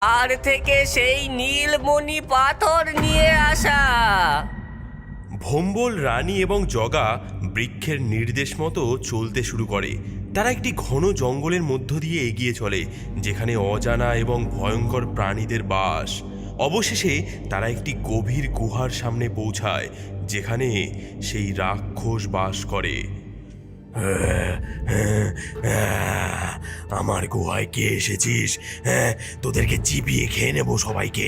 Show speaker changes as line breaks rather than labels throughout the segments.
আর থেকে সেই নীলমণি পাথর নিয়ে আসা।
ভোম্বল, রানী এবং জগা বৃক্ষের নির্দেশ মতো চলতে শুরু করে। তারা একটি ঘন জঙ্গলের মধ্য দিয়ে এগিয়ে চলে, যেখানে অজানা এবং ভয়ঙ্কর প্রাণীদের বাস। অবশেষে তারা একটি গভীর গুহার সামনে পৌঁছায়, যেখানে সেই রাক্ষস বাস করে। আমার গুহায় কে এসেছিস? তোদেরকে চিবিয়ে খেয়ে নেবো সবাইকে।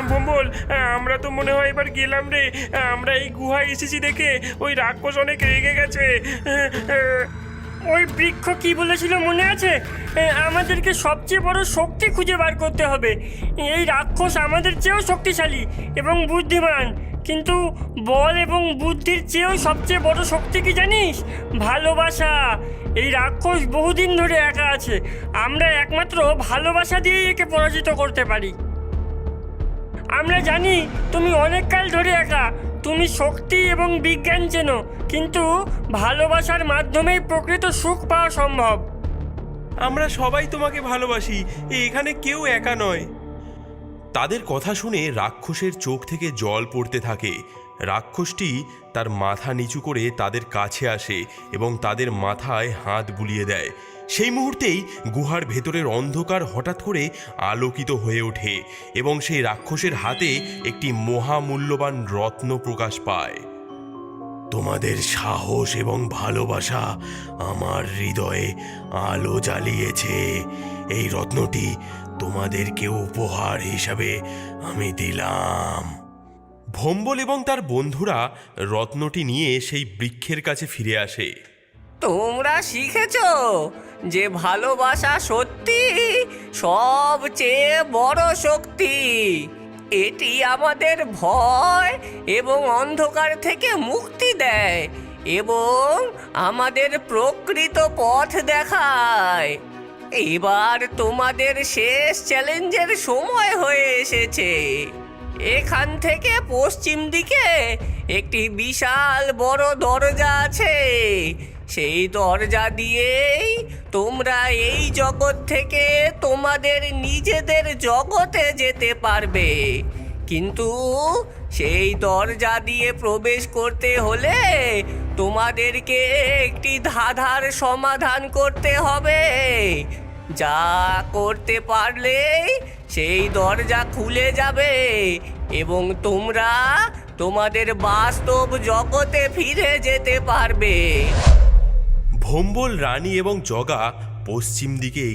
ভোম্বল, আমরা তো মনে হয় এবার গেলাম রে। আমরা এই গুহায় এসেছি দেখে ওই রাক্ষস অনেক রেগে গেছে। ওই বৃক্ষ কি বলেছিল মনে আছে? আমাদেরকে সবচেয়ে বড় শক্তি খুঁজে বার করতে হবে। এই রাক্ষস আমাদের চেয়েও শক্তিশালী এবং বুদ্ধিমান, কিন্তু বল এবং বুদ্ধির চেয়েও সবচেয়ে বড় শক্তি কি জানিস? ভালোবাসা। এই রাক্ষস বহুদিন ধরে একা আছে। আমরা একমাত্র ভালোবাসা দিয়েই একে পরাজিত করতে পারি। আমরা জানি তুমি অনেক কাল ধরে একা। তুমি শক্তি এবং বিজ্ঞান চেনো, কিন্তু ভালোবাসার মাধ্যমেই প্রকৃত সুখ পাওয়া সম্ভব।
আমরা সবাই তোমাকে ভালোবাসি, এখানে কেউ একা নয়। তাদের কথা শুনে রাক্ষসের চোখ থেকে জল পড়তে থাকে। রাক্ষসটি তার মাথা নিচু করে তাদের কাছে আসে এবং তাদের মাথায় হাত বুলিয়ে দেয়। সেই মুহূর্তেই গুহার ভেতরের অন্ধকার হঠাৎ করে আলোকিত হয়ে ওঠে এবং সেই রাক্ষসের হাতে একটি মহামূল্যবান রত্ন প্রকাশ পায়। তোমাদের সাহস এবং ভালোবাসা আমার হৃদয়ে আলো জ্বালিয়েছে। এই রত্নটি তোমাদেরকে উপহার হিসাবে আমি দিলাম। ভোম্বল এবং তার বন্ধুরা রত্নটি নিয়ে সেই বৃক্ষের কাছে ফিরে আসে।
তোমরা শিখেছো যে ভালোবাসা সত্যি সবচেয়ে বড় শক্তি। এটি আমাদের ভয় এবং অন্ধকার থেকে মুক্তি দেয় এবং আমাদের প্রকৃত পথ দেখায়। এবার তোমাদের শেষ চ্যালেঞ্জের সময় হয়ে এসেছে। এখান থেকে পশ্চিম দিকে একটি বিশাল বড় দরজা আছে। সেই দরজা দিয়েই তোমরা এই জগৎ থেকে তোমাদের নিজেদের জগতে যেতে পারবে, কিন্তু সেই দরজা দিয়ে প্রবেশ করতে হলে তোমাদেরকে একটি ধাঁধার সমাধান করতে হবে। যা করতে পারলেই সেই দরজা খুলে যাবে এবং তোমরা তোমাদের বাস্তব জগতে ফিরে যেতে পারবে।
ভোম্বল, রানী এবং জগা পশ্চিম দিকে